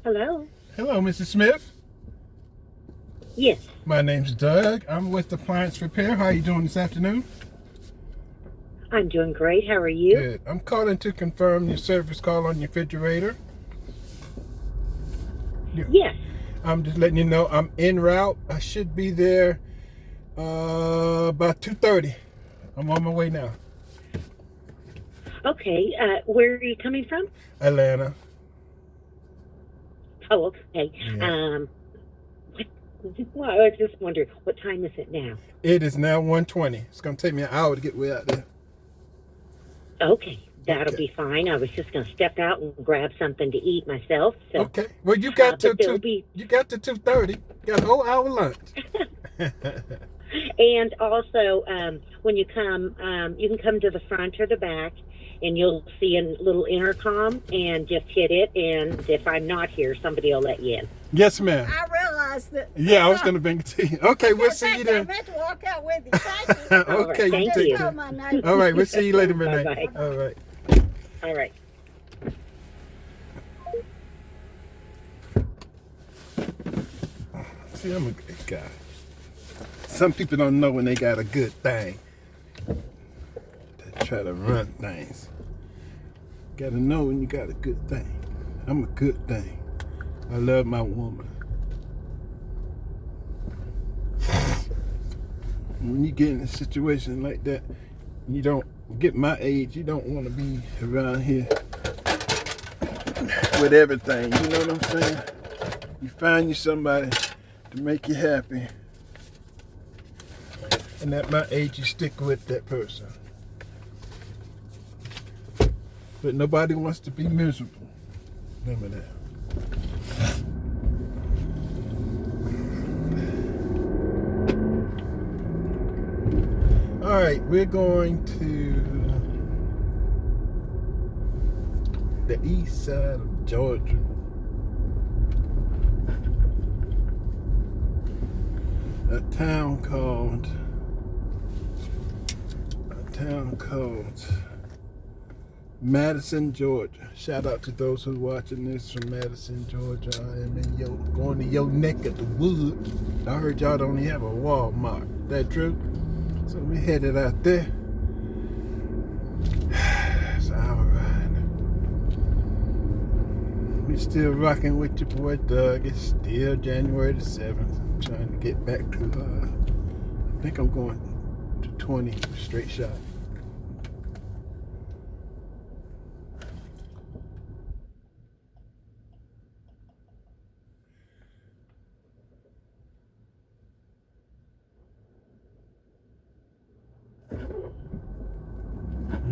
Hello. Hello, Mrs. Smith. Yes, My name's Doug. I'm with Appliance Repair. How are you doing this afternoon? I'm doing great. How are you? Good. I'm calling to confirm your service call on your refrigerator. Yes. I'm just letting you know I'm en route. I should be there about 2:30. I'm on my way now. Okay. Where are you coming from? Atlanta. Oh, okay. Yeah. Well, I was just wondering, what time is it now? It is now 1:20. It's going to take me an hour to get way out there. Okay, that'll Okay. be fine. I was just going to step out and grab something to eat myself. So, Okay. Well, you got to but there'll be, you got to 2:30. Got a whole hour lunch. and also when you come, you can come to the front or the back, and you'll see a little intercom, and just hit it. And if I'm not here, somebody will let you in. Yes, ma'am. I realized that. Yeah, I was going to bring it to you. Okay, we'll see you I then. meant to walk out with you. Thank you. All right, Okay, you thank take you. care. My name. All right, we'll see you later, Renee. Bye-bye. All right. All right. See, I'm a good guy. Some people don't know when they got a good thing. They try to run things. Gotta know when you got a good thing. I'm a good thing. I love my woman. When you get in a situation like that, you don't get my age, you don't want to be around here with everything. You know what I'm saying? You find you somebody to make you happy. And at my age, you stick with that person. But nobody wants to be miserable. Remember that. All right, we're going to the east side of Georgia. A town called Madison, Georgia. Shout out to those who are watching this from Madison, Georgia. I am in going to your neck of the woods. I heard y'all don't even have a Walmart. That true? So we headed out there. It's all right. We still rocking with your boy Doug. It's still January the 7th. I'm trying to get back to, I think I'm going to 20 straight shot.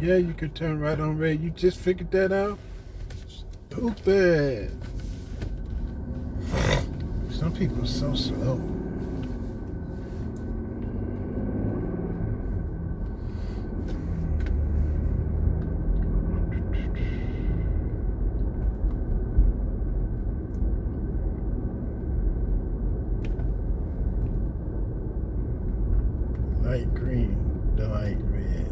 Yeah, you could turn right on red. You just figured that out? Stupid. Some people are so slow. Light green, light red.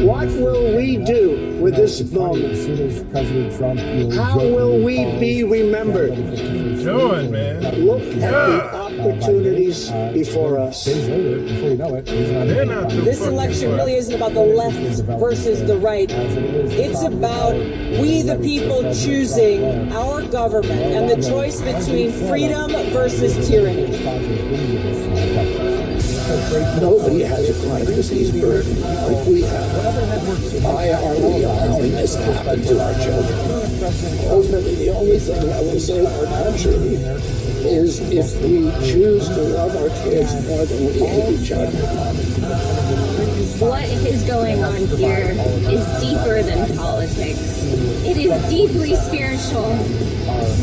What will we do with this moment? How will we be remembered? What you doing, man? Look at the opportunities before us. They're not the This fucking election worst. really isn't about the left versus the right. It's about we, the people, choosing our government and the choice between freedom versus tyranny. Nobody has a chronic disease burden like we have. Why are we allowing this to happen to our children? Ultimately, the only thing I will say to our country is if we choose to love our kids more than we hate each other. What is going on here is deeper than politics. It is deeply spiritual.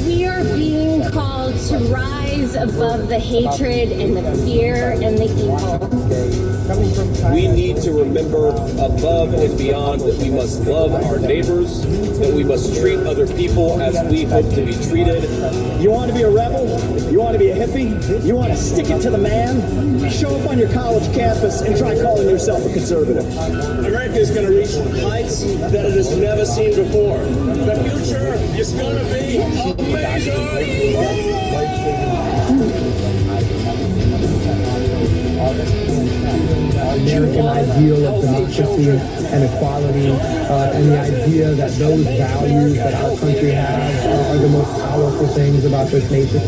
We are being called to rise above the hatred and the fear and the evil. We need to remember above and beyond that we must love our neighbors, that we must treat other people as we hope to be treated. You want to be a rebel? You want to be a hippie? You want to stick it to the man? Show up on your college campus and try calling yourself a conservative. America is going to reach heights that it has never seen before. The future is going to be amazing. American ideal of democracy and equality, and the idea that those values that our country has are the most powerful things about this nation.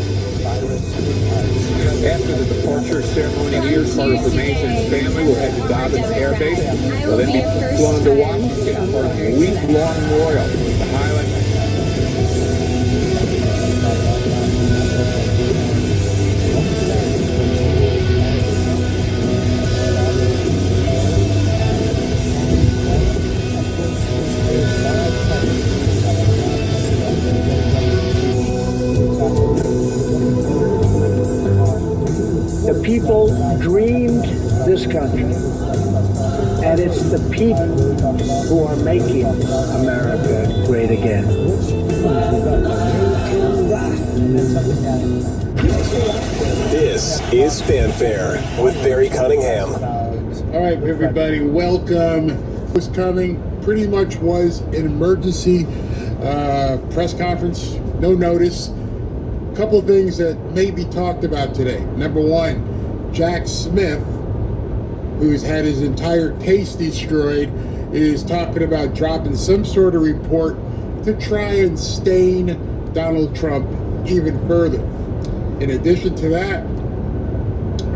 After the departure ceremony here, part of the nation's family will head to Dobbins Air Base. They'll then be flown to Washington for a week-long memorial. The highlight. The people dreamed this country, and it's the people who are making America great again. This is Fanfare with Barry Cunningham. All right, everybody, welcome. Was coming, pretty much was an emergency press conference, no notice. Couple of things that may be talked about today. Number one, Jack Smith, who's had his entire case destroyed, is talking about dropping some sort of report to try and stain Donald Trump even further. In addition to that,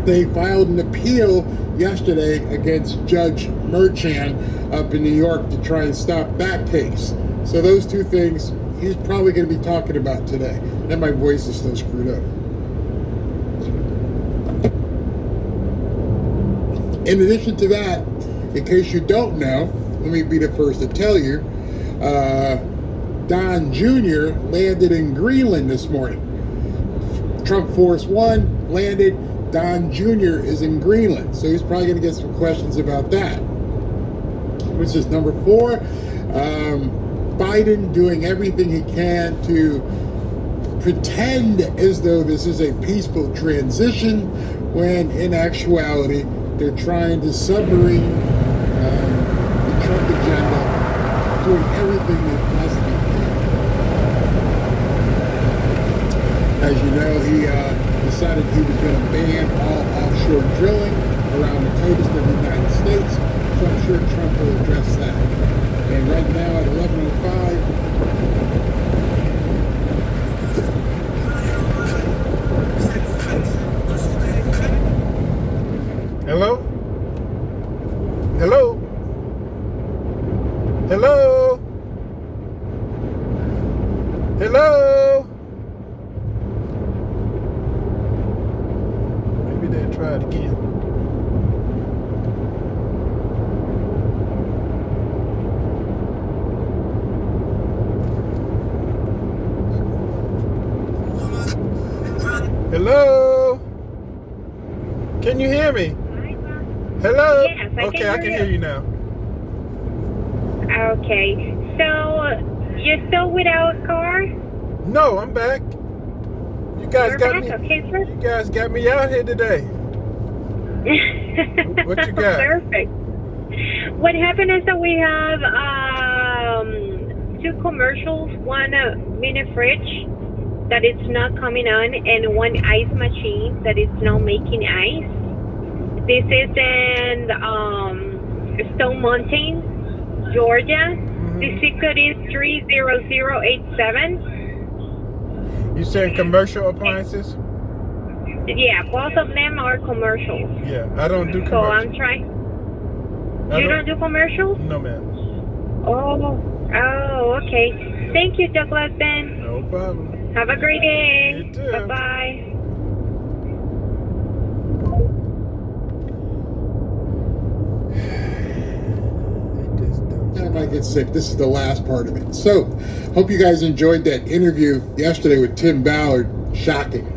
they filed an appeal yesterday against Judge Merchan up in New York to try and stop that case. So those two things he's probably going to be talking about today. And my voice is still screwed up. In addition to that, in case you don't know, let me be the first to tell you, Don Jr. landed in Greenland this morning. Trump Force One landed. Don Jr. is in Greenland. So he's probably going to get some questions about that. Which is number four. Biden doing everything he can to pretend as though this is a peaceful transition, when in actuality they're trying to submarine the Trump agenda, doing everything they possibly can. As you know, he decided he was going to ban all offshore drilling around the coast of the United States, so I'm sure Trump will address that. And right now at 11:05, hello? Hello? Hello? Hello? Maybe they'll try it again. Hello? Can you hear me? Hello? Yes, okay, I can hear you now. Okay, so you're still without a car? No, I'm back. You guys You're got back? me. Okay, sir. You guys got me out here today. What you got? Perfect. What happened is that we have two commercials, one mini fridge that it's not coming on, and one ice machine that is not making ice. This is in Stone Mountain, Georgia. The zip code is 30087. You saying commercial appliances? Yeah, both of them are commercials. Yeah, I don't do commercials. So I'm trying. You don't do commercials? No, ma'am. Oh, okay. Thank you, Douglas, then. No problem. Have a great day. You too. Bye-bye. I might get sick. This is the last part of it. So, hope you guys enjoyed that interview yesterday with Tim Ballard. Shocking.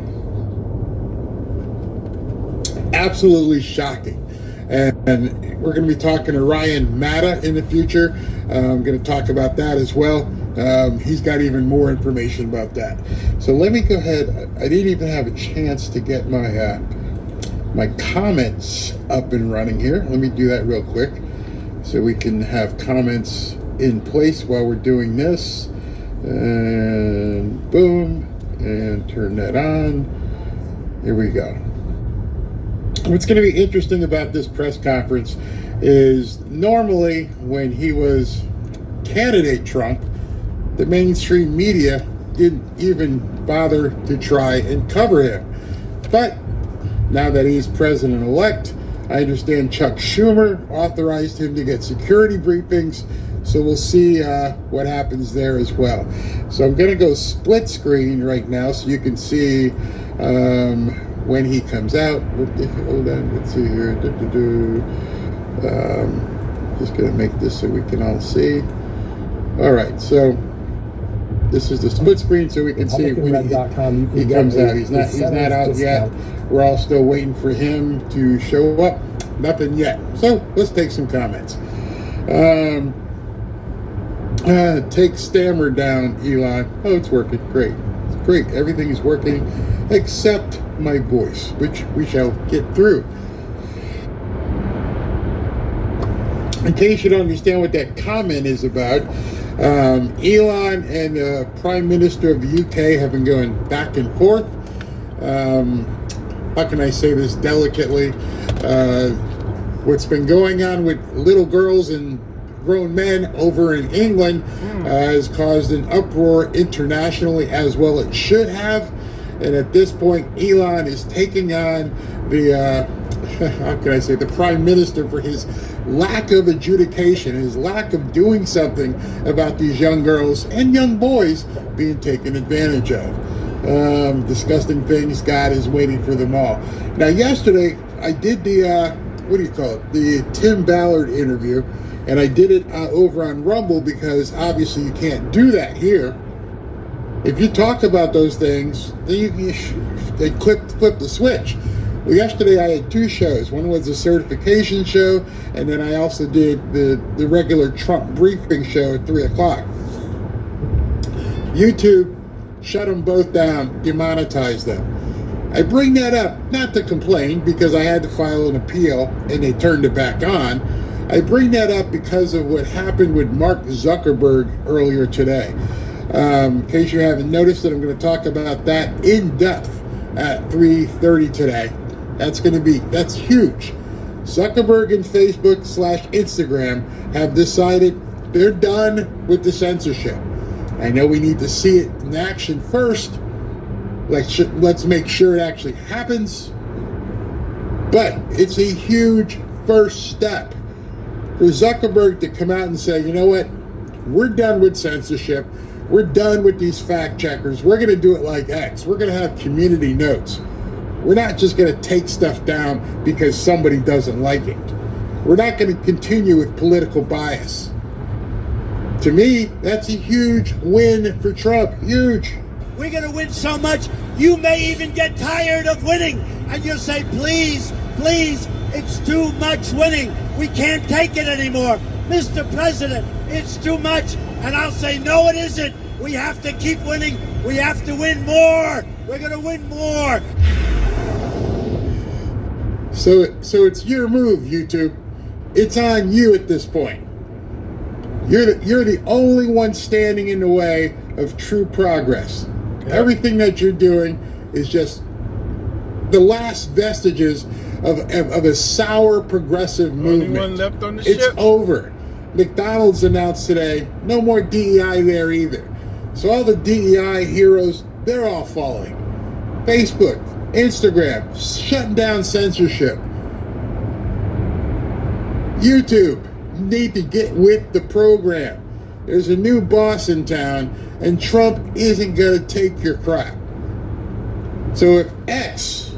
Absolutely shocking. And we're going to be talking to Ryan Matta in the future. I'm going to talk about that as well. He's got even more information about that. So let me go ahead. I didn't even have a chance to get my my comments up and running here. Let me do that real quick so we can have comments in place while we're doing this. And boom, and turn that on. Here we go. What's going to be interesting about this press conference is normally when he was candidate Trump, the mainstream media didn't even bother to try and cover him. But now that he's president-elect, I understand Chuck Schumer authorized him to get security briefings, so we'll see what happens there as well. So I'm going to go split screen right now so you can see when he comes out. Hold on, let's see here. Just going to make this so we can all see. All right, so this is the split screen so we can see when he comes out. He's not out yet. We're all still waiting for him to show up. Nothing yet. So let's take some comments. Take Stammer down, Elon. Oh, it's working. Great. It's great. Everything is working except my voice, which we shall get through. In case you don't understand what that comment is about, Elon and the Prime Minister of the UK have been going back and forth. How can I say this delicately? What's been going on with little girls and grown men over in England has caused an uproar internationally, as well it should have. And at this point, Elon is taking on the, how can I say, the Prime Minister for his lack of adjudication, his lack of doing something about these young girls and young boys being taken advantage of. Disgusting things. God is waiting for them all. Now, yesterday, I did the, what do you call it? The Tim Ballard interview, and I did it over on Rumble because obviously you can't do that here. If you talk about those things, then they flip the switch. Well, yesterday I had two shows. One was a certification show, and then I also did the regular Trump briefing show at 3 o'clock. YouTube shut them both down, demonetized them. I bring that up not to complain because I had to file an appeal and they turned it back on. I bring that up because of what happened with Mark Zuckerberg earlier today. In case you haven't noticed it, I'm going to talk about that in depth at 3:30 today. That's huge. Zuckerberg and Facebook/Instagram have decided they're done with the censorship. I know we need to see it in action first. Let's make sure it actually happens. But it's a huge first step for Zuckerberg to come out and say, you know what? We're done with censorship. We're done with these fact checkers. We're going to do it like X. We're going to have community notes. We're not just going to take stuff down because somebody doesn't like it. We're not going to continue with political bias. To me, that's a huge win for Trump. Huge. We're going to win so much, you may even get tired of winning. And you'll say, please, please, it's too much winning. We can't take it anymore. Mr. President, it's too much. And I'll say, no, it isn't. We have to keep winning. We have to win more. We're going to win more. So it's your move, YouTube. It's on you at this point. You're the only one standing in the way of true progress. Okay. Everything that you're doing is just the last vestiges of a sour progressive movement. Only one left on the ship. It's over. McDonald's announced today, no more DEI there either. So all the DEI heroes, they're all falling. Facebook, Instagram, shutting down censorship. YouTube, you need to get with the program. There's a new boss in town, and Trump isn't going to take your crap. So if X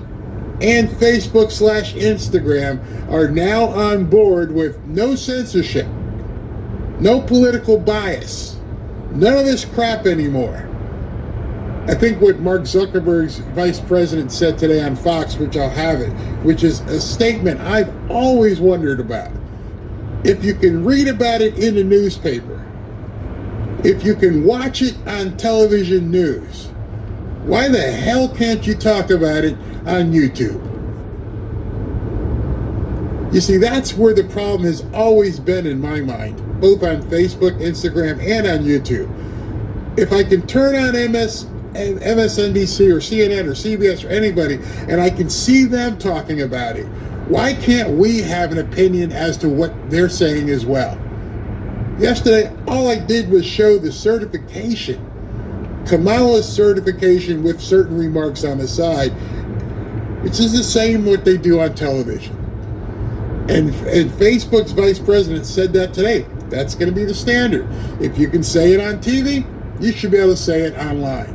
and Facebook/Instagram are now on board with no censorship, no political bias, none of this crap anymore. I think what Mark Zuckerberg's vice president said today on Fox, which I'll have it, which is a statement I've always wondered about. If you can read about it in the newspaper, if you can watch it on television news, why the hell can't you talk about it on YouTube? You see, that's where the problem has always been in my mind, both on Facebook, Instagram, and on YouTube. If I can turn on MSNBC or CNN or CBS or anybody, and I can see them talking about it, why can't we have an opinion as to what they're saying as well? Yesterday, all I did was show the certification, Kamala's certification with certain remarks on the side, which is the same what they do on television. And Facebook's vice president said that today. That's going to be the standard. If you can say it on TV, you should be able to say it online.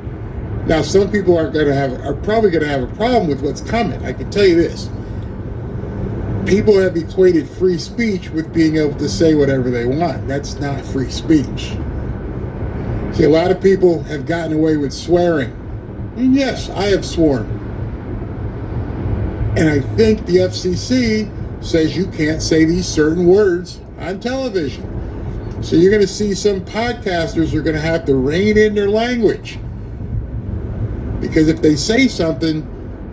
Now, some people are probably going to have a problem with what's coming. I can tell you this. People have equated free speech with being able to say whatever they want. That's not free speech. See, a lot of people have gotten away with swearing. And yes, I have sworn. And I think the FCC says you can't say these certain words on television. So you're going to see some podcasters are going to have to rein in their language. Because if they say something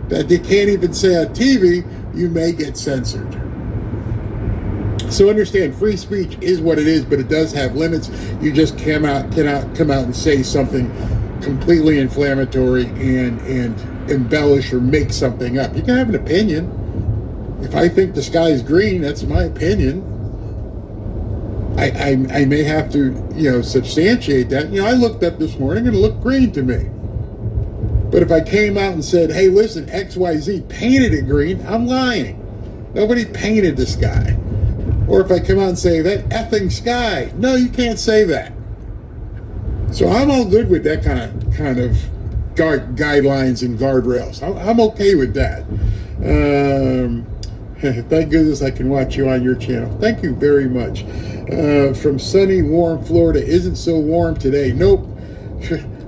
that they can't even say on TV, you may get censored. So understand, free speech is what it is, but it does have limits. You just cannot come out and say something completely inflammatory and embellish or make something up. You can have an opinion. If I think the sky is green, that's my opinion. I may have to, substantiate that. I looked up this morning and it looked green to me. But if I came out and said, hey, listen, XYZ painted it green, I'm lying. Nobody painted the sky. Or if I come out and say, that effing sky, no, you can't say that. So I'm all good with that kind of guidelines and guardrails. I'm okay with that. Thank goodness I can watch you on your channel. Thank you very much. From sunny, warm Florida. Isn't so warm today. Nope.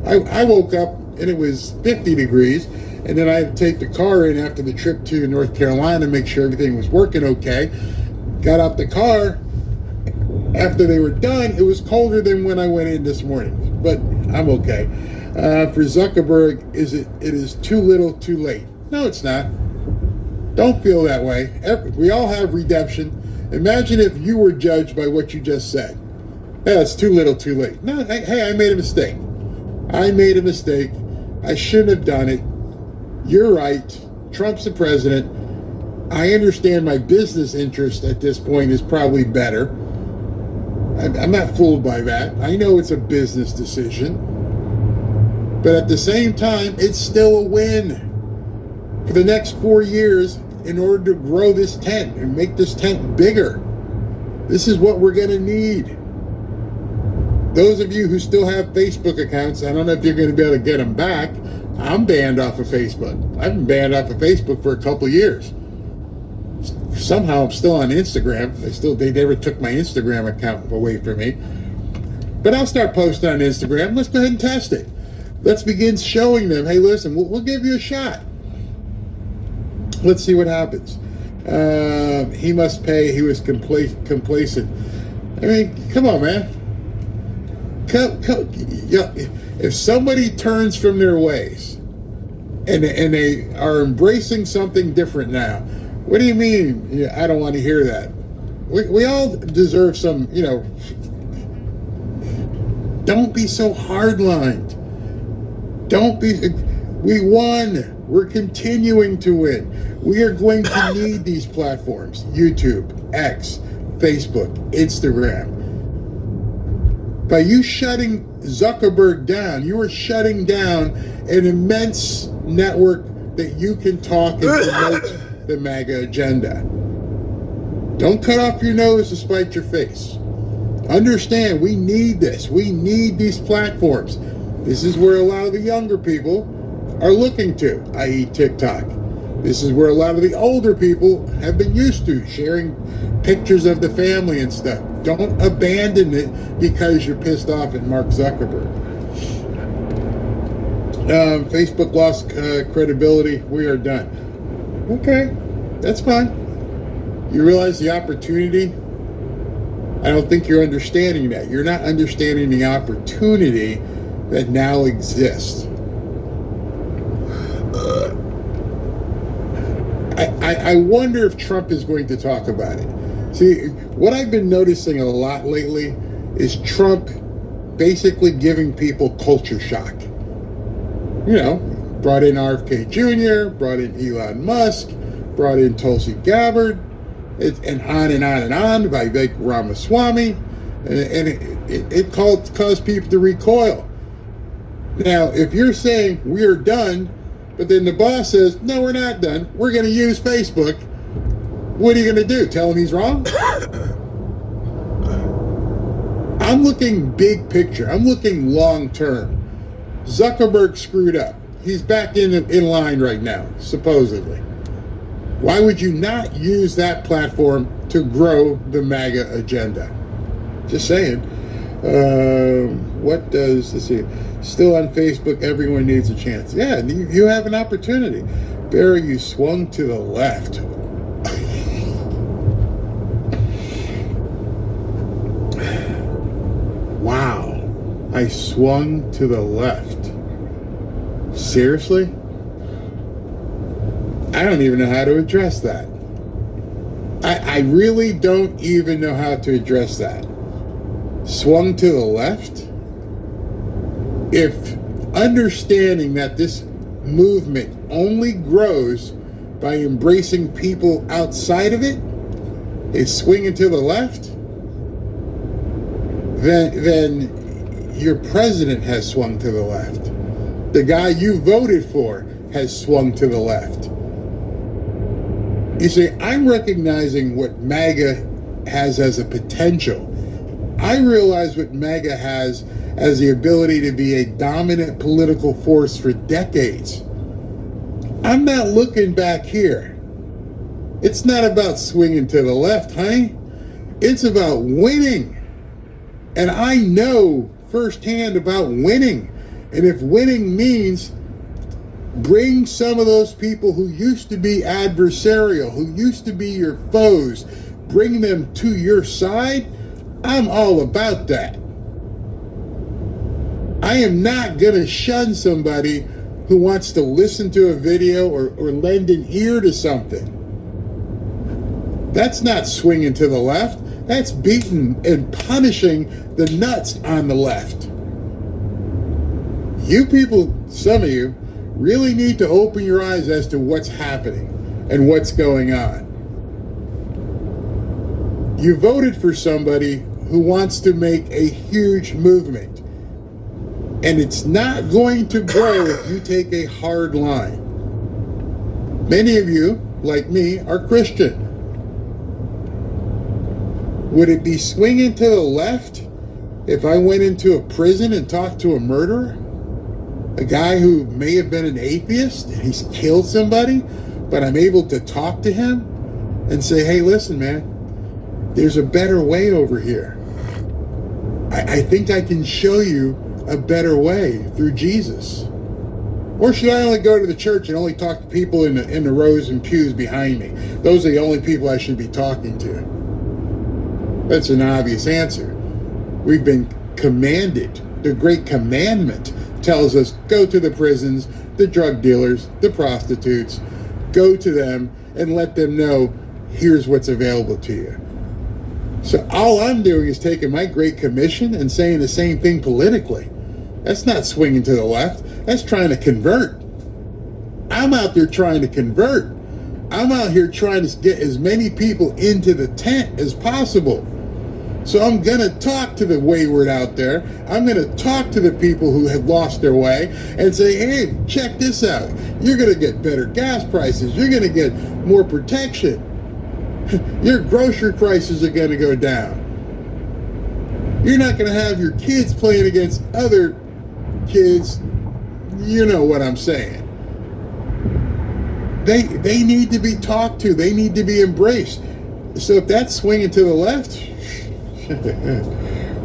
I woke up and it was 50 degrees. And then I had to take the car in after the trip to North Carolina to make sure everything was working okay. Got out the car. After they were done, it was colder than when I went in this morning. But I'm okay. For Zuckerberg, it is too little too late. No, it's not. Don't feel that way. We all have redemption. Imagine if you were judged by what you just said. Yeah, it's too little too late. No, hey, I made a mistake. I made a mistake. I shouldn't have done it. You're right. Trump's the president. I understand my business interest at this point is probably better. I'm not fooled by that. I know it's a business decision. But at the same time, it's still a win. For the next 4 years, in order to grow this tent and make this tent bigger, this is what we're going to need. Those of you who still have Facebook accounts, I don't know if you're going to be able to get them back. I'm banned off of Facebook. I've been banned off of Facebook for a couple of years. Somehow I'm still on Instagram. They never took my Instagram account away from me. But I'll start posting on Instagram. Let's go ahead and test it. Let's begin showing them, hey, listen, we'll give you a shot. Let's see what happens. He must pay. He was complacent. I mean, come on, man. If somebody turns from their ways and they are embracing something different now, what do you mean? I don't want to hear that. We all deserve some, don't be so hard-lined. We won. We're continuing to win. We are going to need these platforms. YouTube, X, Facebook, Instagram. By you shutting Zuckerberg down, you are shutting down an immense network that you can talk and promote the MAGA agenda. Don't cut off your nose to spite your face. Understand, we need this. We need these platforms. This is where a lot of the younger people are looking to, i.e. TikTok. This is where a lot of the older people have been used to, sharing pictures of the family and stuff. Don't abandon it because you're pissed off at Mark Zuckerberg. Facebook lost credibility. We are done. Okay, that's fine. You realize the opportunity? I don't think you're understanding that. You're not understanding the opportunity that now exists. I wonder if Trump is going to talk about it. See, what I've been noticing a lot lately is Trump basically giving people culture shock. You know, brought in RFK Jr., brought in Elon Musk, brought in Tulsi Gabbard, and on and on and on, Vivek Ramaswamy, and it caused people to recoil. Now, if you're saying we're done, but then the boss says, no, we're not done, we're going to use Facebook, what are you going to do? Tell him he's wrong? I'm looking big picture. I'm looking long term. Zuckerberg screwed up. He's back in line right now, supposedly. Why would you not use that platform to grow the MAGA agenda? Just saying. What does this see? Still on Facebook, everyone needs a chance. Yeah, you have an opportunity. Barry, you swung to the left. Wow. I swung to the left. Seriously? I don't even know how to address that. I really don't even know how to address that. Swung to the left? If understanding that this movement only grows by embracing people outside of it is swinging to the left, then your president has swung to the left. The guy you voted for has swung to the left. You see, I'm recognizing what MAGA has as a potential. I realize what MAGA has as the ability to be a dominant political force for decades. I'm not looking back here. It's not about swinging to the left, honey. It's about winning. And I know firsthand about winning. And if winning means bring some of those people who used to be adversarial, who used to be your foes, bring them to your side, I'm all about that. I am not going to shun somebody who wants to listen to a video or lend an ear to something. That's not swinging to the left. That's beating and punishing the nuts on the left. You people, some of you, really need to open your eyes as to what's happening and what's going on. You voted for somebody who wants to make a huge movement. And it's not going to grow if you take a hard line. Many of you, like me, are Christian. Would it be swinging to the left if I went into a prison and talked to a murderer? A guy who may have been an atheist and he's killed somebody, but I'm able to talk to him and say, hey, listen, man, there's a better way over here. I think I can show you a better way through Jesus. Or should I only go to the church and only talk to people in the rows and pews behind me? Those are the only people I should be talking to. That's an obvious answer. We've been commanded. The great commandment tells us, go to the prisons, the drug dealers, the prostitutes, go to them and let them know, here's what's available to you. So all I'm doing is taking my Great Commission and saying the same thing politically. That's not swinging to the left. That's trying to convert. I'm out there trying to convert. I'm out here trying to get as many people into the tent as possible. So I'm going to talk to the wayward out there. I'm going to talk to the people who have lost their way and say, hey, check this out. You're going to get better gas prices. You're going to get more protection. Your grocery prices are going to go down. You're not going to have your kids playing against other kids. You know what I'm saying. They need to be talked to. They need to be embraced. So if that's swinging to the left,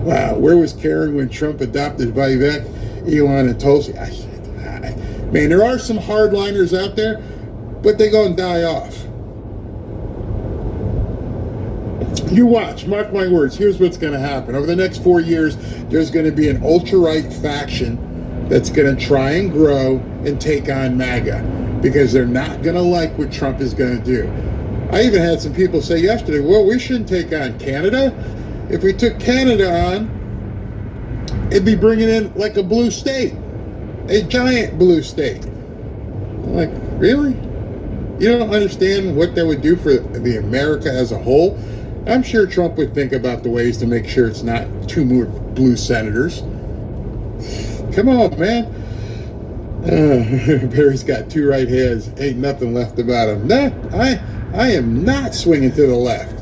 wow, where was Karen when Trump adopted Vivek, Elon, and Tulsi? Man, there are some hardliners out there, but they're going to die off. You watch, mark my words, here's what's going to happen. Over the next 4 years, there's going to be an ultra-right faction that's going to try and grow and take on MAGA because they're not going to like what Trump is going to do. I even had some people say yesterday, well, we shouldn't take on Canada. If we took Canada on, it'd be bringing in like a blue state, a giant blue state. I'm like, really? You don't understand what that would do for the America as a whole? I'm sure Trump would think about the ways to make sure it's not 2 more blue senators. Come on, man. Barry's got 2 right hands. Ain't nothing left about him. Nah, I am not swinging to the left.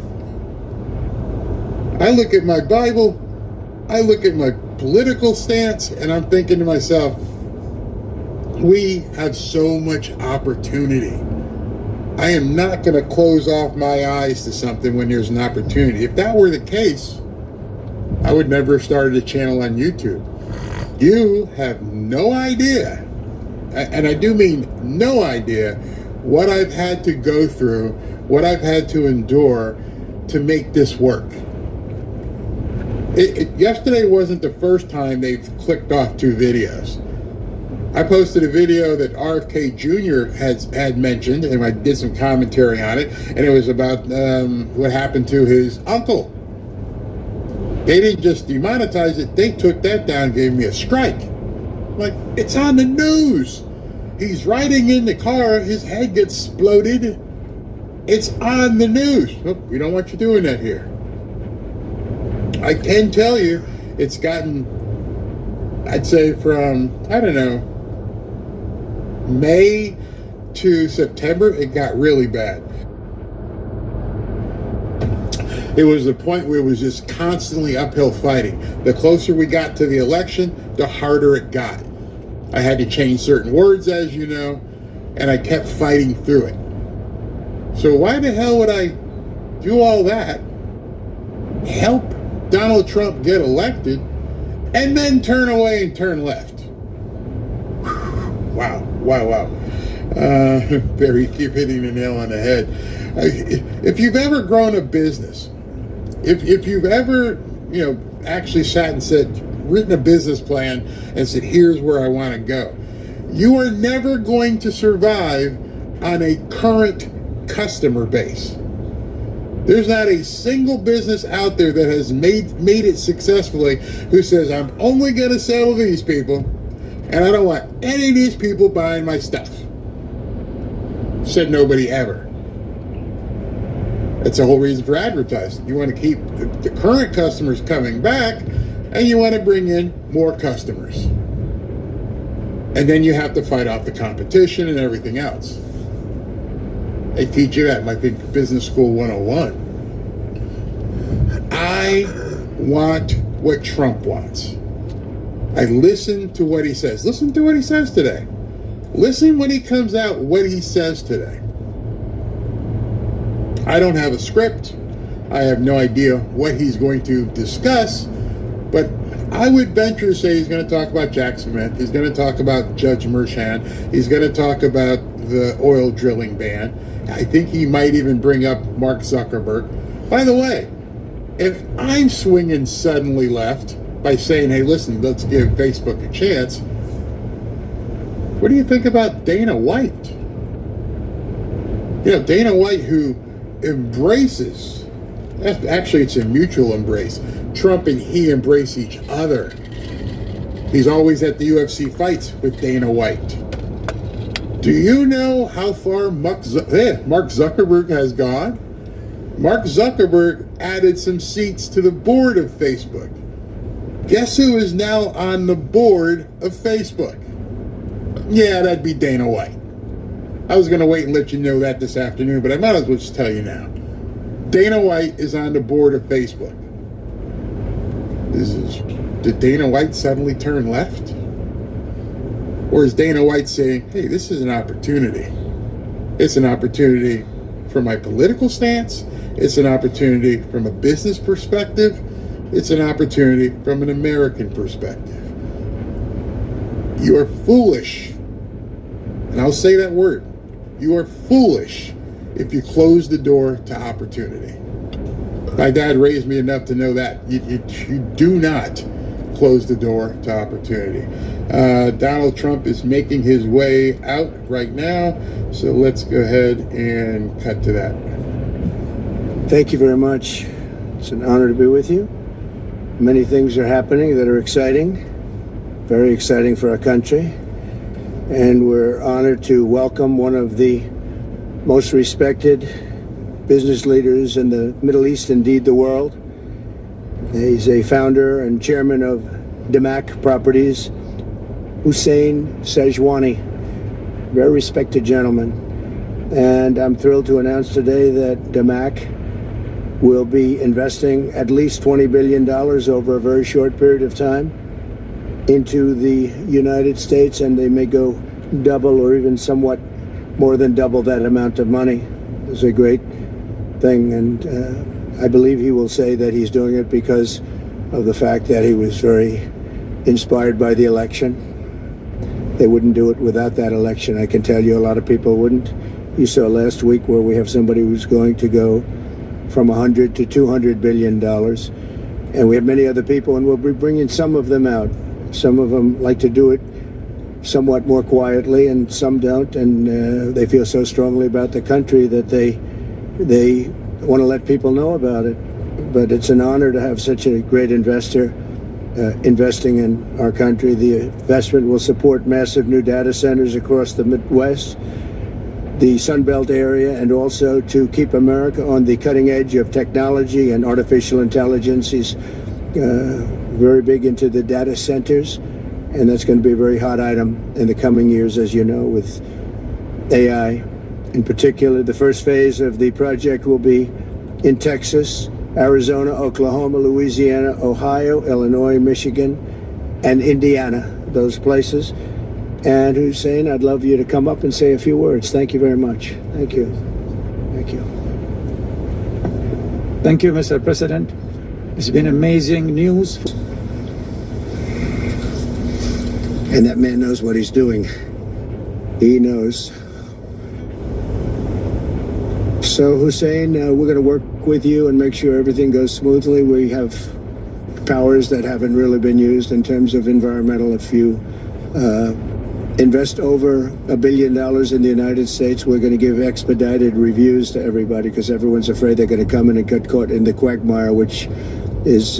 I look at my Bible, I look at my political stance, and I'm thinking to myself, we have so much opportunity. I am not going to close off my eyes to something when there's an opportunity. If that were the case, I would never have started a channel on YouTube. You have no idea, and I do mean no idea, what I've had to go through, what I've had to endure to make this work. Yesterday wasn't the first time they've clicked off 2 videos. I posted a video that RFK Jr. had mentioned, and I did some commentary on it, and it was about what happened to his uncle. They didn't just demonetize it, they took that down and gave me a strike. Like, it's on the news. He's riding in the car, his head gets exploded. It's on the news. Nope, we don't want you doing that here. I can tell you, it's gotten, I'd say from, I don't know, May to September, it got really bad. It was the point where it was just constantly uphill fighting. The closer we got to the election, the harder it got. I had to change certain words, as you know, and I kept fighting through it. So why the hell would I do all that, help Donald Trump get elected, and then turn away and turn left? Wow. Barry, keep hitting the nail on the head. If you've ever grown a business, if you've ever, actually sat and said, written a business plan and said, here's where I want to go, you are never going to survive on a current customer base. There's not a single business out there that has made it successfully who says, I'm only going to sell to these people, and I don't want any of these people buying my stuff. Said nobody ever. That's the whole reason for advertising. You want to keep the current customers coming back, and you want to bring in more customers. And then you have to fight off the competition and everything else. They teach you that, like in Business School 101. I want what Trump wants. I listen to what he says. Listen to what he says today. Listen when he comes out, what he says today. I don't have a script. I have no idea what he's going to discuss, but I would venture to say he's going to talk about Jack Smith. He's going to talk about Judge Merchan. He's going to talk about the oil drilling ban. I think he might even bring up Mark Zuckerberg. By the way, if I'm swinging suddenly left by saying, hey, listen, let's give Facebook a chance, what do you think about Dana White? Dana White, who embraces, actually it's a mutual embrace. Trump and he embrace each other. He's always at the UFC fights with Dana White. Do you know how far Mark Zuckerberg has gone? Mark Zuckerberg added some seats to the board of Facebook. Guess who is now on the board of Facebook? Yeah, that'd be Dana White. I was going to wait and let you know that this afternoon, but I might as well just tell you now. Dana White is on the board of Facebook. Did Dana White suddenly turn left? Or is Dana White saying, hey, this is an opportunity. It's an opportunity from my political stance. It's an opportunity from a business perspective. It's an opportunity from an American perspective. You are foolish, and I'll say that word. You are foolish if you close the door to opportunity. My dad raised me enough to know that. You do not close the door to opportunity. Donald Trump is making his way out right now, so let's go ahead and cut to that. Thank you very much. It's an honor to be with you. Many things are happening that are exciting, very exciting for our country. And we're honored to welcome one of the most respected business leaders in the Middle East, indeed the world. He's a founder and chairman of Damac Properties, Hussein Sajwani, very respected gentleman. And I'm thrilled to announce today that Damac will be investing at least $20 billion over a very short period of time into the United States, and they may go double or even somewhat more than double that amount of money. It's a great thing, and I believe he will say that he's doing it because of the fact that he was very inspired by the election. They wouldn't do it without that election. I can tell you a lot of people wouldn't. You saw last week where we have somebody who's going to go from $100 to $200 billion. And we have many other people, and we'll be bringing some of them out. Some of them like to do it somewhat more quietly, and some don't. And they feel so strongly about the country that they want to let people know about it. But it's an honor to have such a great investor investing in our country. The investment will support massive new data centers across the Midwest, the Sun Belt area, and also to keep America on the cutting edge of technology and artificial intelligence. He's very big into the data centers, and that's going to be a very hot item in the coming years, as you know, with AI. In particular, the first phase of the project will be in Texas, Arizona, Oklahoma, Louisiana, Ohio, Illinois, Michigan, and Indiana, those places. And Hussein, I'd love you to come up and say a few words. Thank you very much. Thank you. Thank you. Thank you, Mr. President. It's been amazing news. And that man knows what he's doing. He knows. So, Hussein, we're going to work with you and make sure everything goes smoothly. We have powers that haven't really been used in terms of environmental. If you invest over $1 billion in the United States, we're going to give expedited reviews to everybody because everyone's afraid they're going to come in and get caught in the quagmire, which is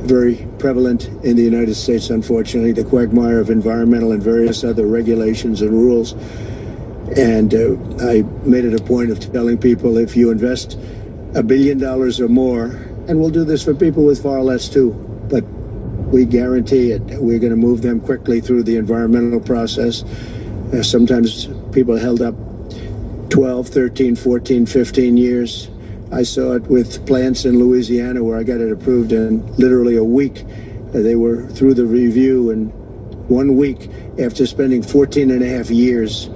very prevalent in the United States, unfortunately, the quagmire of environmental and various other regulations and rules. And I made it a point of telling people, if you invest $1 billion or more, and we'll do this for people with far less too, but we guarantee it. We're going to move them quickly through the environmental process. Sometimes people held up 12, 13, 14, 15 years. I saw it with plants in Louisiana where I got it approved in literally a week. They were through the review in 1 week after spending 14 and a half years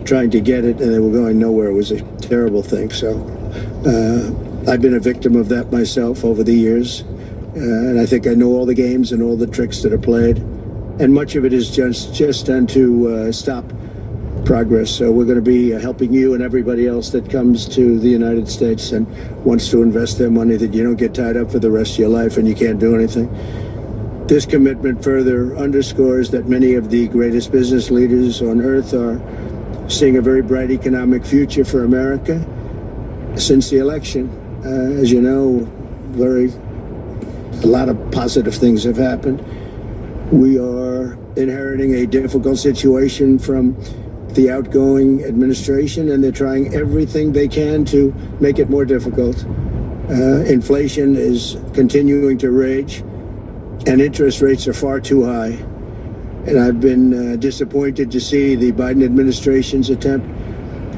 trying to get it, and they were going nowhere. It was a terrible thing. So I've been a victim of that myself over the years. And I think I know all the games and all the tricks that are played. And much of it is just done to stop progress. So we're going to be helping you and everybody else that comes to the United States and wants to invest their money, that you don't get tied up for the rest of your life and you can't do anything. This commitment further underscores that many of the greatest business leaders on earth are seeing a very bright economic future for America since the election. As you know, a lot of positive things have happened. We are inheriting a difficult situation from the outgoing administration, and they're trying everything they can to make it more difficult. Inflation is continuing to rage, and interest rates are far too high. And I've been disappointed to see the Biden administration's attempt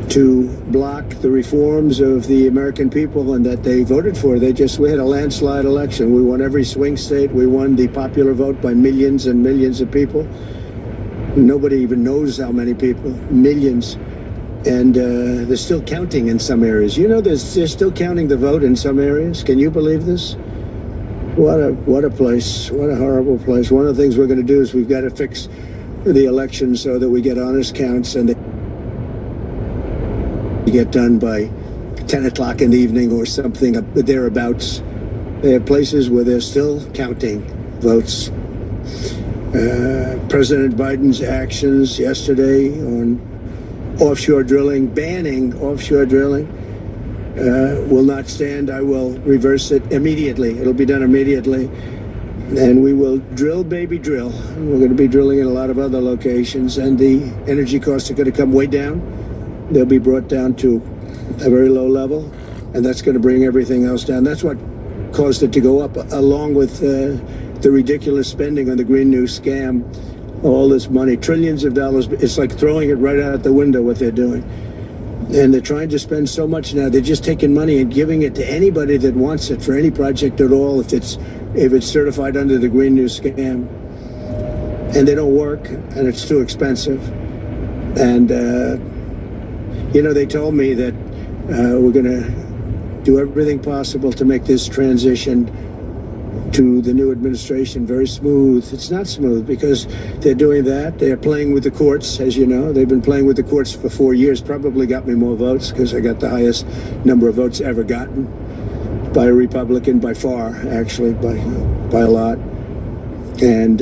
to block the reforms of the American people and that they voted for. We had a landslide election. We won every swing state. We won the popular vote by millions and millions of people. Nobody even knows how many people, millions. And they're still counting in some areas. You know, they're still counting the vote in some areas. Can you believe this? What a place. What a horrible place. One of the things we're going to do is we've got to fix the election so that we get honest counts and they get done by 10 o'clock in the evening or something thereabouts. They have places where they're still counting votes. President Biden's actions yesterday on offshore drilling, banning offshore drilling, will not stand. I will reverse it immediately. It'll be done immediately. And we will drill, baby, drill. We're going to be drilling in a lot of other locations, and the energy costs are going to come way down. They'll be brought down to a very low level, and that's going to bring everything else down. That's what caused it to go up, along with the ridiculous spending on the Green New scam. All this money, trillions of dollars. It's like throwing it right out the window, what they're doing. And they're trying to spend so much now. They're just taking money and giving it to anybody that wants it for any project at all, if it's certified under the Green New scam. And they don't work, and it's too expensive. And you know, they told me that we're going to do everything possible to make this transition to the new administration very smooth. It's not smooth because they're doing that. They're playing with the courts, as you know. They've been playing with the courts for 4 years, probably got me more votes because I got the highest number of votes ever gotten by a Republican, by far, actually, by a lot. And,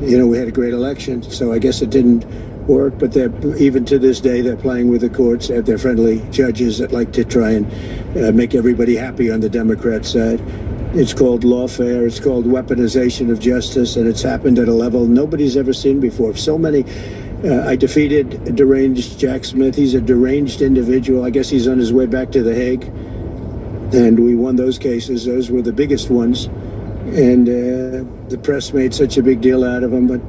you know, we had a great election, so I guess it didn't work, but even to this day, they're playing with the courts. They have their friendly judges that like to try and make everybody happy on the Democrat side. It's called lawfare. It's called weaponization of justice, and it's happened at a level nobody's ever seen before. So many. I defeated deranged Jack Smith. He's a deranged individual. I guess he's on his way back to The Hague, and we won those cases. Those were the biggest ones, and the press made such a big deal out of them, but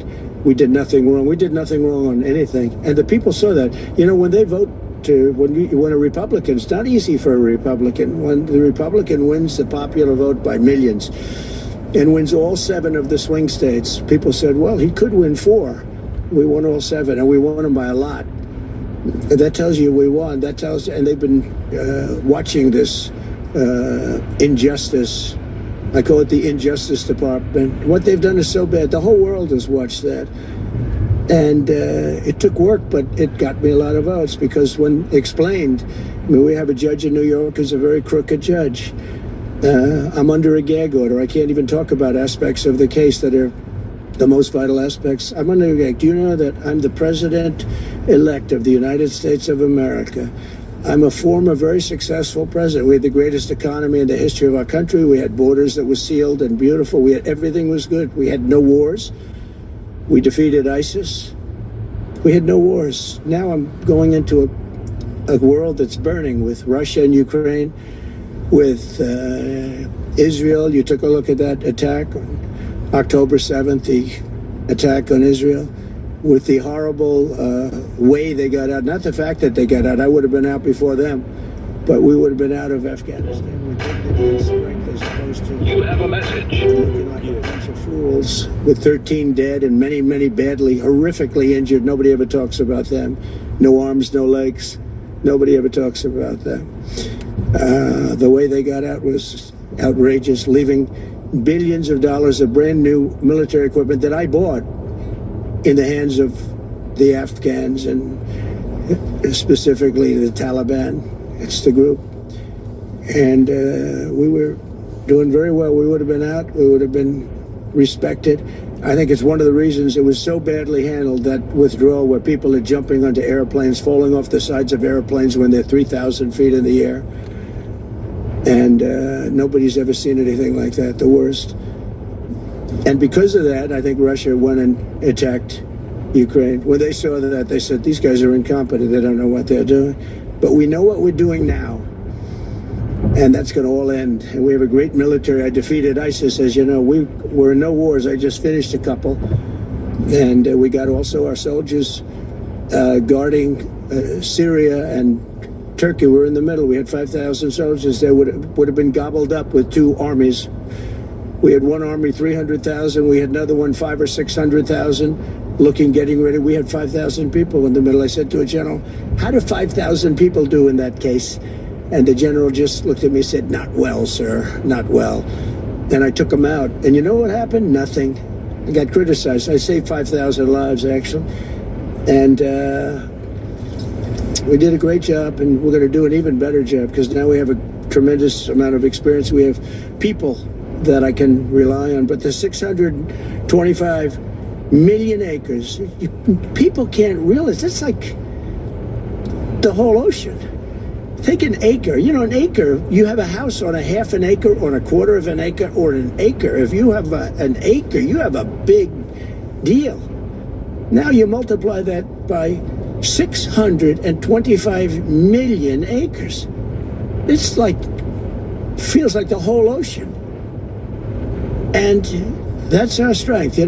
we did nothing wrong. We did nothing wrong on anything. And the people saw that. You know, when they vote when a Republican, it's not easy for a Republican. When the Republican wins the popular vote by millions and wins all 7 of the swing states, people said, well, he could win 4. We won all 7, and we won them by a lot. And that tells you we won. That tells, and they've been watching this injustice. I call it the Injustice Department. What they've done is so bad. The whole world has watched that. And it took work, but it got me a lot of votes because when explained, I mean, we have a judge in New York who's a very crooked judge. I'm under a gag order. I can't even talk about aspects of the case that are the most vital aspects. I'm under a gag. Do you know that I'm the president-elect of the United States of America? I'm a former very successful president. We had the greatest economy in the history of our country. We had borders that were sealed and beautiful. Everything was good. We had no wars. We defeated ISIS. We had no wars. Now I'm going into a world that's burning with Russia and Ukraine, with Israel. You took a look at that attack on October 7th, the attack on Israel, with the horrible way they got out. Not the fact that they got out. I would have been out before them, but we would have been out of Afghanistan with dignity and strength as opposed to You have a message. looking like a bunch of fools with 13 dead and many, many badly, horrifically injured. Nobody ever talks about them. No arms, no legs. Nobody ever talks about them. The way they got out was outrageous, leaving billions of dollars of brand new military equipment that I bought in the hands of the Afghans and specifically the Taliban. It's the group. And we were doing very well. We would have been out. We would have been respected. I think it's one of the reasons it was so badly handled, that withdrawal where people are jumping onto airplanes, falling off the sides of airplanes when they're 3,000 feet in the air. And nobody's ever seen anything like that, the worst. And because of that, I think Russia went and attacked Ukraine. When they saw that, they said, these guys are incompetent. They don't know what they're doing. But we know what we're doing now. And that's going to all end. And we have a great military. I defeated ISIS, as you know. We're in no wars. I just finished a couple. And we got also our soldiers guarding Syria and Turkey. We're in the middle. We had 5,000 soldiers. They would have been gobbled up with two armies. We had one army, 300,000. We had another one, 500,000 or 600,000, getting ready. We had 5,000 people in the middle. I said to a general, how do 5,000 people do in that case? And the general just looked at me and said, not well, sir, not well. And I took him out. And you know what happened? Nothing. I got criticized. I saved 5,000 lives, actually. And we did a great job, and we're going to do an even better job because now we have a tremendous amount of experience. We have people that I can rely on. But the 625 million acres, people can't realize, that's like the whole ocean. Take an acre. An acre, you have a house on a half an acre, on a quarter of an acre, or an acre. If you have an acre, you have a big deal. Now you multiply that by 625 million acres. It's feels like the whole ocean. And that's our strength,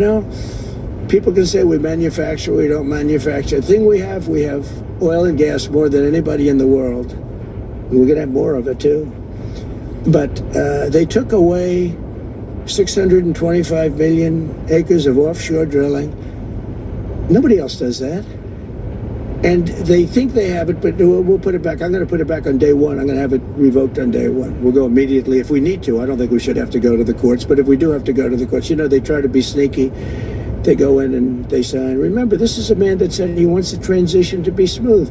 People can say we manufacture, we don't manufacture. The thing we have oil and gas more than anybody in the world. We're going to have more of it, too. But they took away 625 million acres of offshore drilling. Nobody else does that. And they think they have it, but we'll put it back. I'm going to put it back on day one. I'm going to have it revoked on day one. We'll go immediately if we need to. I don't think we should have to go to the courts, but if we do have to go to the courts, they try to be sneaky. They go in and they sign. Remember, this is a man that said he wants the transition to be smooth.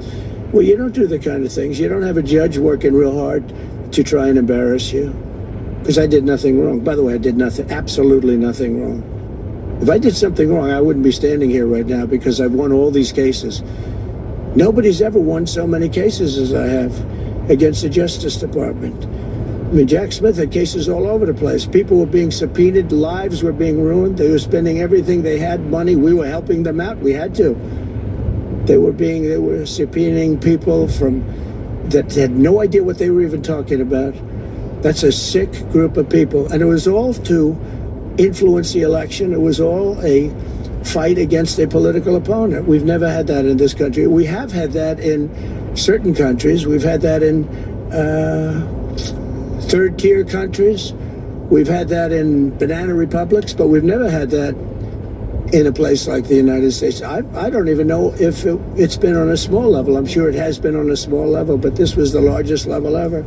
Well, you don't do the kind of things. You don't have a judge working real hard to try and embarrass you. Because I did nothing wrong. By the way, I did nothing, absolutely nothing wrong. If I did something wrong, I wouldn't be standing here right now because I've won all these cases. Nobody's ever won so many cases as I have against the Justice Department. I mean, Jack Smith had cases all over the place. People were being subpoenaed, lives were being ruined. They were spending everything they had, money. We were helping them out. We had to. They were subpoenaing people that had no idea what they were even talking about. That's a sick group of people. And it was all to influence the election. It was all a fight against a political opponent. We've never had that in this country. We have had that in certain countries. We've had that in third-tier countries. We've had that in banana republics, but we've never had that in a place like the United States. I don't even know if it's been on a small level. I'm sure it has been on a small level, but this was the largest level ever.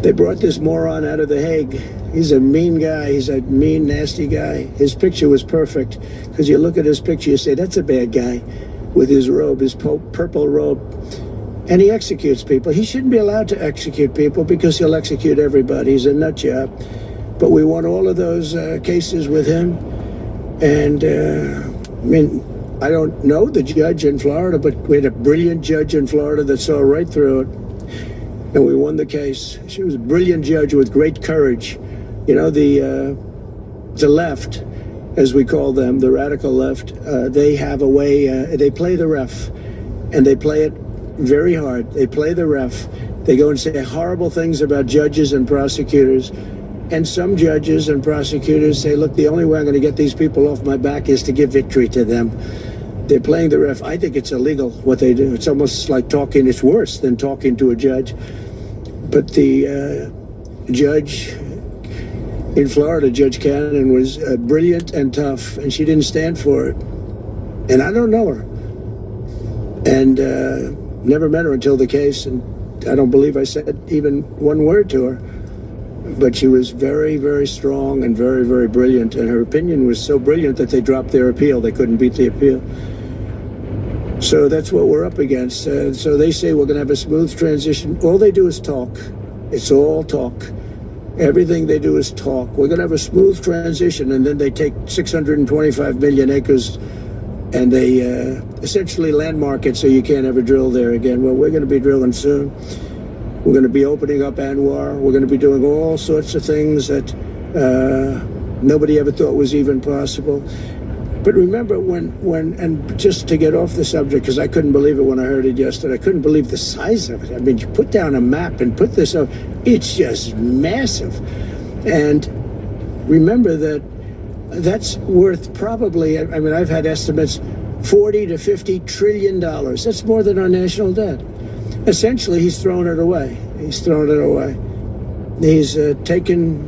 They brought this moron out of The Hague. He's a mean guy. He's a mean, nasty guy. His picture was perfect because you look at his picture, you say, that's a bad guy with his robe, his purple robe. And he executes people. He shouldn't be allowed to execute people because he'll execute everybody. He's a nut job. But we won all of those cases with him. And, I don't know the judge in Florida, but we had a brilliant judge in Florida that saw right through it. And we won the case. She was a brilliant judge with great courage. The left, as we call them, the radical left, they have a way, they play the ref, and they play it very hard. They play the ref. They go and say horrible things about judges and prosecutors. And some judges and prosecutors say, look, the only way I'm going to get these people off my back is to give victory to them. They're playing the ref. I think it's illegal what they do. It's almost like talking. It's worse than talking to a judge. But the judge in Florida, Judge Cannon, was brilliant and tough, and she didn't stand for it. And I don't know her. And never met her until the case, and I don't believe I said even one word to her. But she was very, very strong and very, very brilliant, and her opinion was so brilliant that they dropped their appeal. They couldn't beat the appeal. So that's what we're up against. So they say we're going to have a smooth transition. All they do is talk. It's all talk. Everything they do is talk. We're going to have a smooth transition, and then they take 625 million acres and they essentially landmark it so you can't ever drill there again. Well, we're going to be drilling soon. We're going to be opening up Anwar. We're going to be doing all sorts of things that nobody ever thought was even possible. But remember and just to get off the subject, because I couldn't believe it when I heard it yesterday. I couldn't believe the size of it. I mean, you put down a map and put this up, it's just massive. And remember that's worth probably, I mean, I've had estimates, $40 to $50 trillion. That's more than our national debt. Essentially, he's thrown it away. He's thrown it away. He's taken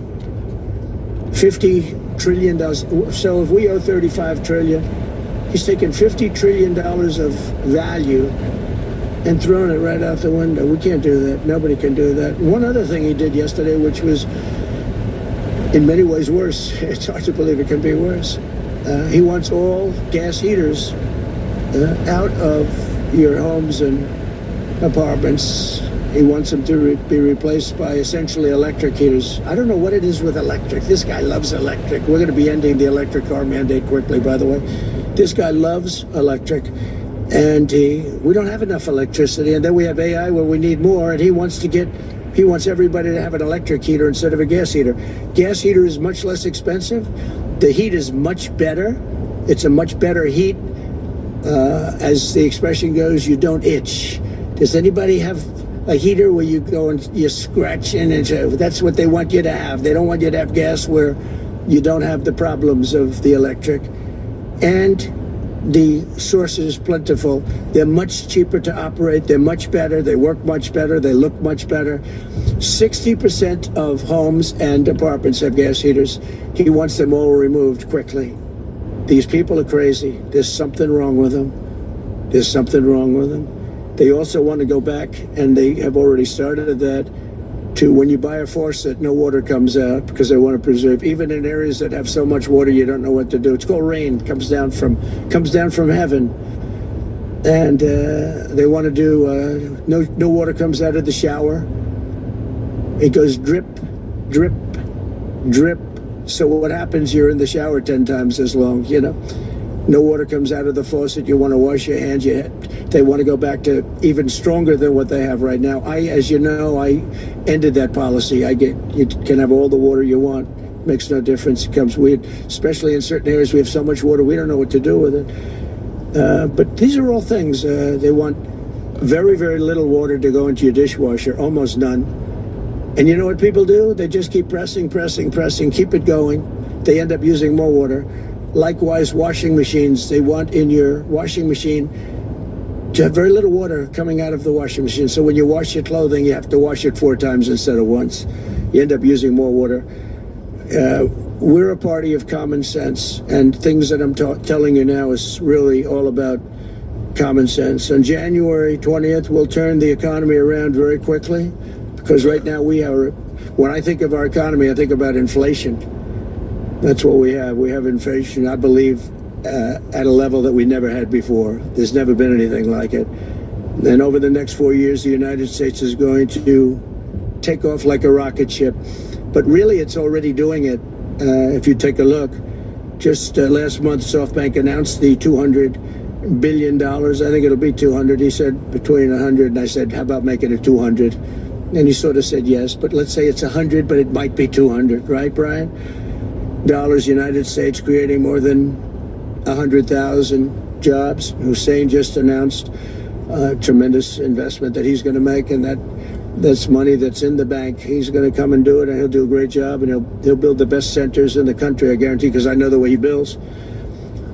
$50 trillion. So if we owe $35 trillion, he's taken $50 trillion of value and thrown it right out the window. We can't do that. Nobody can do that. One other thing he did yesterday, which was in many ways worse. It's hard to believe it can be worse. He wants all gas heaters out of your homes and apartments. He wants them to be replaced by essentially electric heaters. I don't know what it is with electric. This guy loves electric. We're going to be ending the electric car mandate quickly, by the way. This guy loves electric. And we don't have enough electricity. And then we have AI where we need more. And he wants everybody to have an electric heater instead of a gas heater. Gas heater is much less expensive. The heat is much better. It's a much better heat. As the expression goes, you don't itch. Does anybody have a heater where you go and you scratch in? And that's what they want you to have. They don't want you to have gas where you don't have the problems of the electric. And the source is plentiful. They're much cheaper to operate. They're much better. They work much better. They look much better. 60% of homes and apartments have gas heaters. He wants them all removed quickly. These people are crazy. There's something wrong with them. There's something wrong with them. They also want to go back, and they have already started that, to when you buy a faucet, no water comes out, because they want to preserve. Even in areas that have so much water, you don't know what to do. It's called rain. Comes down from heaven, and they want to do no water comes out of the shower. It goes drip, drip, drip. So what happens? You're in the shower 10 times as long. You know, no water comes out of the faucet. You want to wash your hands. They want to go back to even stronger than what they have right now. As you know, I ended that policy. You can have all the water you want. Makes no difference. It comes weird, especially in certain areas. We have so much water, we don't know what to do with it. But these are all things. They want very, very little water to go into your dishwasher, almost none. And you know what people do? They just keep pressing, keep it going. They end up using more water. Likewise, washing machines. They want in your washing machine to have very little water coming out of the washing machine. So when you wash your clothing, you have to wash it 4 times instead of once. You end up using more water. We're a party of common sense, and things that I'm telling you now is really all about common sense. On January 20th, we'll turn the economy around very quickly, because right now when I think of our economy, I think about inflation. That's what we have. We have inflation, I believe, at a level that we never had before. There's never been anything like it. And over the next 4 years, the United States is going to take off like a rocket ship. But really, it's already doing it. If you take a look, just last month, SoftBank announced the $200 billion. I think it'll be 200. He said between 100, and I said, how about making it 200? And he sort of said yes, but let's say it's 100, but it might be 200, right, Brian? Dollars, United States creating more than 100,000 jobs. Hussein just announced a tremendous investment that he's going to make, and that's money that's in the bank. He's going to come and do it, and he'll do a great job, and he'll build the best centers in the country, I guarantee, because I know the way he builds.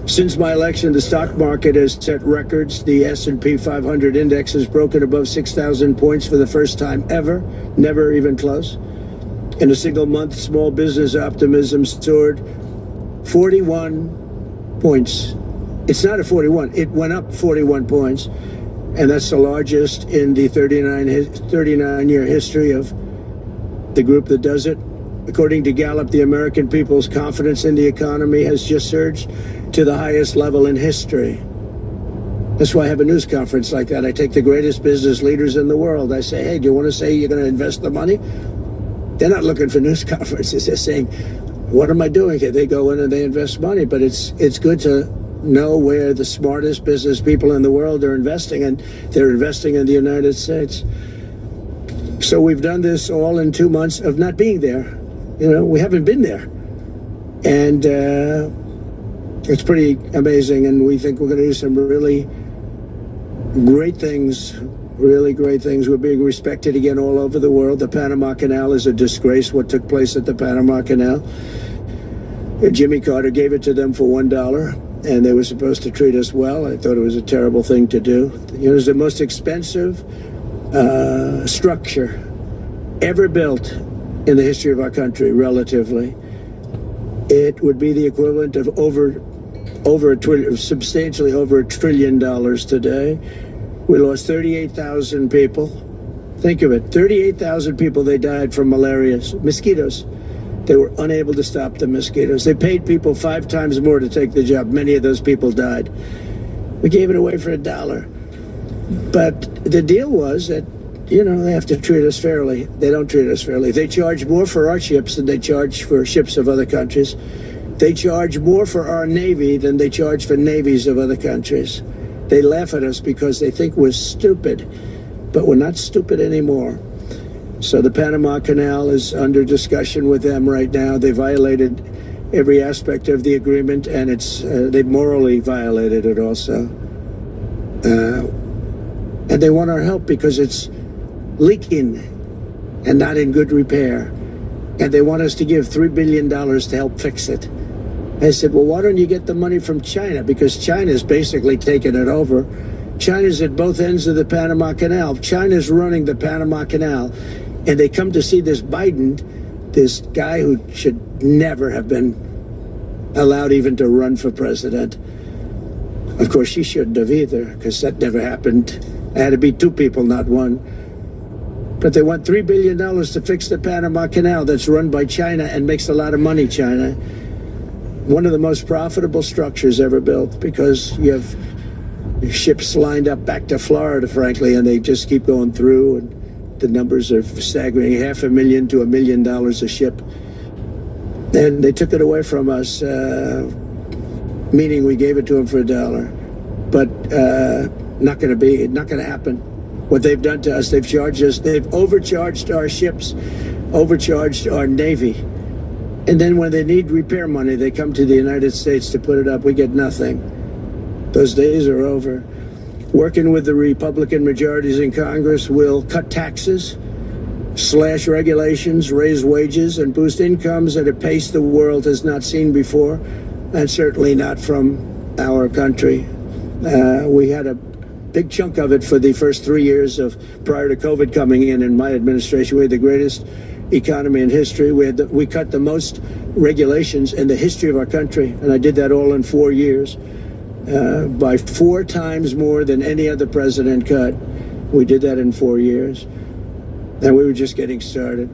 Since my election, the stock market has set records. The S&P 500 index has broken above 6,000 points for the first time ever, never even close. In a single month, small business optimism soared 41 points. It's not a 41. It went up 41 points. And that's the largest in the 39-year history of the group that does it. According to Gallup, the American people's confidence in the economy has just surged to the highest level in history. That's why I have a news conference like that. I take the greatest business leaders in the world. I say, hey, do you want to say you're going to invest the money? They're not looking for news conferences. They're saying, what am I doing here? They go in and they invest money. But it's good to know where the smartest business people in the world are investing, and they're investing in the United States. So we've done this all in 2 months of not being there. You know, we haven't been there. And It's pretty amazing, and we think we're going to do some really great things, really great things. We're being respected again all over the world. The Panama Canal is a disgrace, what took place at the Panama Canal. Jimmy Carter gave it to them for $1, and they were supposed to treat us well. I thought it was a terrible thing to do. It was the most expensive structure ever built in the history of our country, relatively. It would be the equivalent of substantially over $1 trillion today. We lost 38,000 people. Think of it, 38,000 people, they died from malaria, mosquitoes. They were unable to stop the mosquitoes. They paid people 5 times more to take the job. Many of those people died. We gave it away for $1. But the deal was that, you know, they have to treat us fairly. They don't treat us fairly. They charge more for our ships than they charge for ships of other countries. They charge more for our Navy than they charge for navies of other countries. They laugh at us because they think we're stupid, but we're not stupid anymore. So the Panama Canal is under discussion with them right now. They violated every aspect of the agreement, and they morally violated it also. And they want our help because it's leaking and not in good repair. And they want us to give $3 billion to help fix it. I said, well, why don't you get the money from China? Because China's basically taken it over. China's at both ends of the Panama Canal. China's running the Panama Canal. And they come to see this Biden, this guy who should never have been allowed even to run for president. Of course, she shouldn't have either, because that never happened. It had to be 2 people, not 1. But they want $3 billion to fix the Panama Canal that's run by China and makes a lot of money, China. One of the most profitable structures ever built, because you have ships lined up back to Florida, frankly, and they just keep going through, and the numbers are staggering, $500,000 to $1 million a ship. And they took it away from us, meaning we gave it to them for $1. But not going to happen. What they've done to us, they've charged us, they've overcharged our ships, overcharged our Navy. And then when they need repair money, they come to the United States to put it up. We get nothing. Those days are over. Working with the Republican majorities in Congress, will cut taxes, slash regulations, raise wages, and boost incomes at a pace the world has not seen before, and certainly not from our country. We had a big chunk of it for the first 3 years prior to COVID coming in my administration. We had the greatest economy in history. We cut the most regulations in the history of our country, and I did that all in 4 years, by 4 times more than any other president cut. We did that in 4 years, and we were just getting started.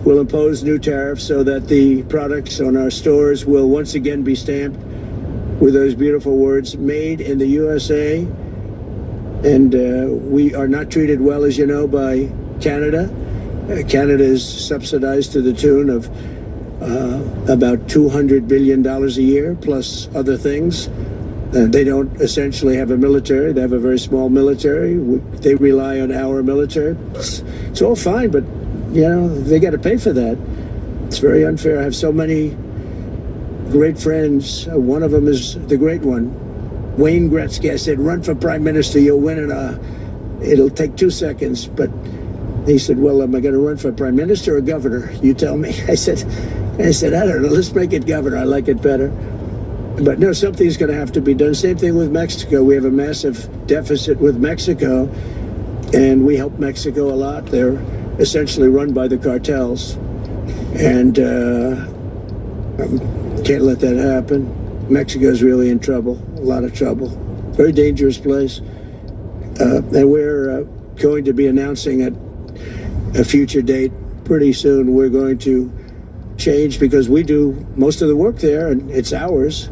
We'll impose new tariffs so that the products on our stores will once again be stamped with those beautiful words, made in the USA. And we are not treated well, as you know, by Canada. Canada is subsidized to the tune of about $200 billion a year, plus other things. They don't essentially have a military. They have a very small military. They rely on our military. It's all fine, but, you know, they got to pay for that. It's very unfair. I have so many great friends. One of them is the great one, Wayne Gretzky. I said, run for prime minister. You'll win it. It'll take 2 seconds. But he said, well, am I going to run for prime minister or governor? You tell me. I said, I don't know. Let's make it governor. I like it better. But no, something's going to have to be done. Same thing with Mexico. We have a massive deficit with Mexico, and we help Mexico a lot. They're essentially run by the cartels, and can't let that happen. Mexico's really in trouble, a lot of trouble. Very dangerous place. And we're going to be announcing at a future date pretty soon. We're going to change, because we do most of the work there, and it's ours.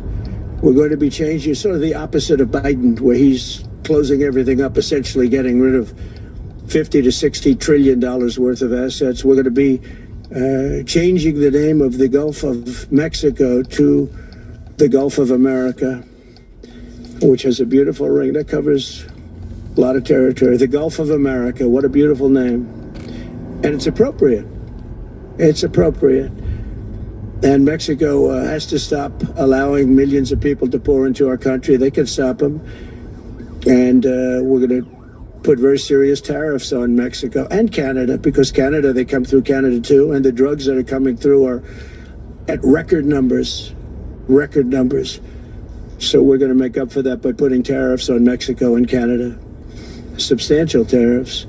We're going to be changing, sort of the opposite of Biden, where he's closing everything up, essentially getting rid of $50 to $60 trillion worth of assets. We're going to be changing the name of the Gulf of Mexico to the Gulf of America, which has a beautiful ring that covers a lot of territory. The Gulf of America, what a beautiful name. And it's appropriate. It's appropriate. And Mexico has to stop allowing millions of people to pour into our country. They can stop them. And we're going to put very serious tariffs on Mexico and Canada, because Canada, they come through Canada too. And the drugs that are coming through are at record numbers. So we're going to make up for that by putting tariffs on Mexico and Canada, substantial tariffs.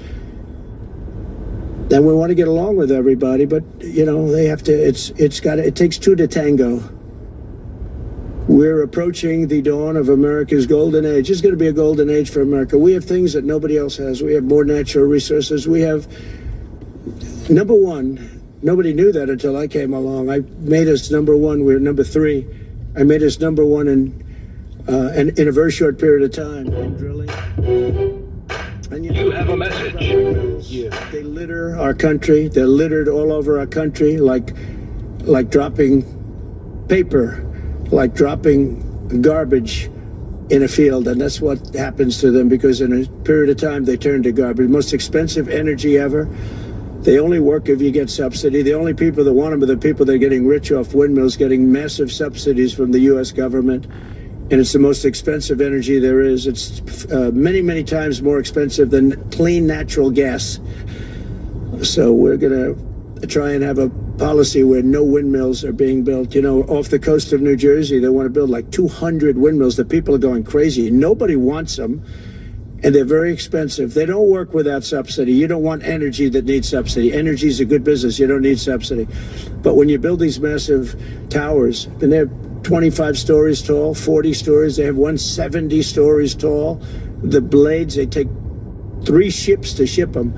And we want to get along with everybody, but you know, they have to, it takes two to tango. We're approaching the dawn of America's golden age. It's going to be a golden age for America. We have things that nobody else has. We have more natural resources. We have, number one, nobody knew that until I came along. I made us number one. We're number three. I made us number one in a very short period of time in drilling. And you have a message. They litter our country. They're littered all over our country, like dropping paper, like dropping garbage in a field. And that's what happens to them, because in a period of time they turn to garbage. Most expensive energy ever. They only work if you get subsidy. The only people that want them are the people that are getting rich off windmills, getting massive subsidies from the U.S. government. And it's the most expensive energy there is. It's many, many times more expensive than clean natural gas. So we're going to try and have a policy where no windmills are being built. You know, off the coast of New Jersey, they want to build like 200 windmills. The people are going crazy. Nobody wants them. And they're very expensive. They don't work without subsidy. You don't want energy that needs subsidy. Energy is a good business. You don't need subsidy. But when you build these massive towers, and they're 25 stories tall, 40 stories. They have 170 stories tall. The blades, they take 3 ships to ship them.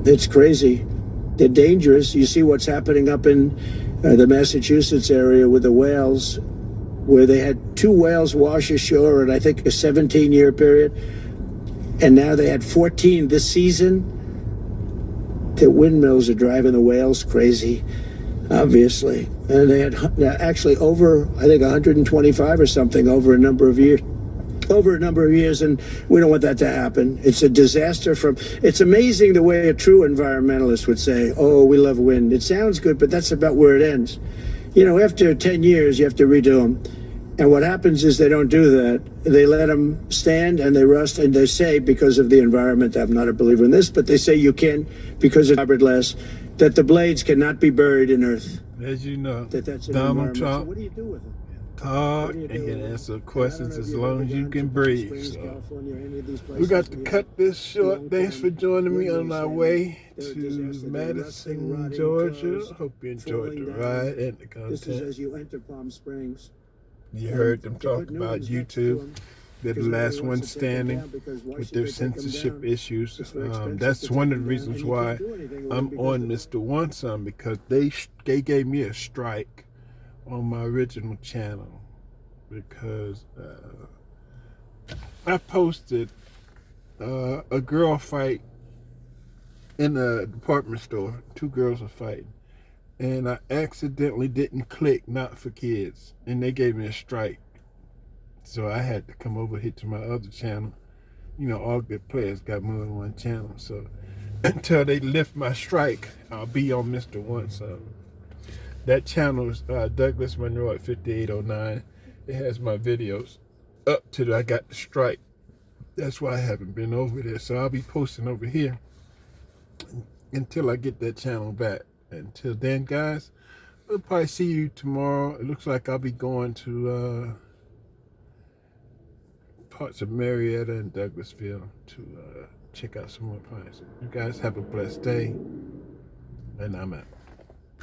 It's crazy. They're dangerous. You see what's happening up in the Massachusetts area with the whales, where they had 2 whales wash ashore in, I think, a 17-year period. And now they had 14 this season. The windmills are driving the whales crazy, obviously. And they had actually over, I think, 125 or something over a number of years. And we don't want that to happen. It's a disaster it's amazing the way a true environmentalist would say, oh, we love wind. It sounds good, but that's about where it ends. You know, after 10 years, you have to redo them. And what happens is they don't do that. They let them stand and they rust, and they say, because of the environment, I'm not a believer in this, but they say you can, because of Robert Less, that the blades cannot be buried in earth. As you know, That's Donald Trump, So what do you do with them? talk and can answer questions as long as you can breathe. So we got to cut this short. Thanks for joining me on our way to Madison, Georgia. Hope you enjoyed the ride and the This is content. as you enter Palm Springs. You heard them talk about YouTube. They're the last one standing with their censorship issues. That's one of the reasons why I'm on Mr. One Son, because they gave me a strike on my original channel because I posted a girl fight in a department store. 2 girls are fighting. And I accidentally didn't click not for kids, and they gave me a strike. So I had to come over here to my other channel. You know, all good players got more than one channel. So until they lift my strike, I'll be on Mr. One Son. That channel is Douglas Monroe at 5809. It has my videos up to I got the strike. That's why I haven't been over there. So I'll be posting over here until I get that channel back. Until then, guys, we'll probably see you tomorrow. It looks like I'll be going to parts of Marietta and Douglasville to check out some more plants. You guys have a blessed day, and I'm out.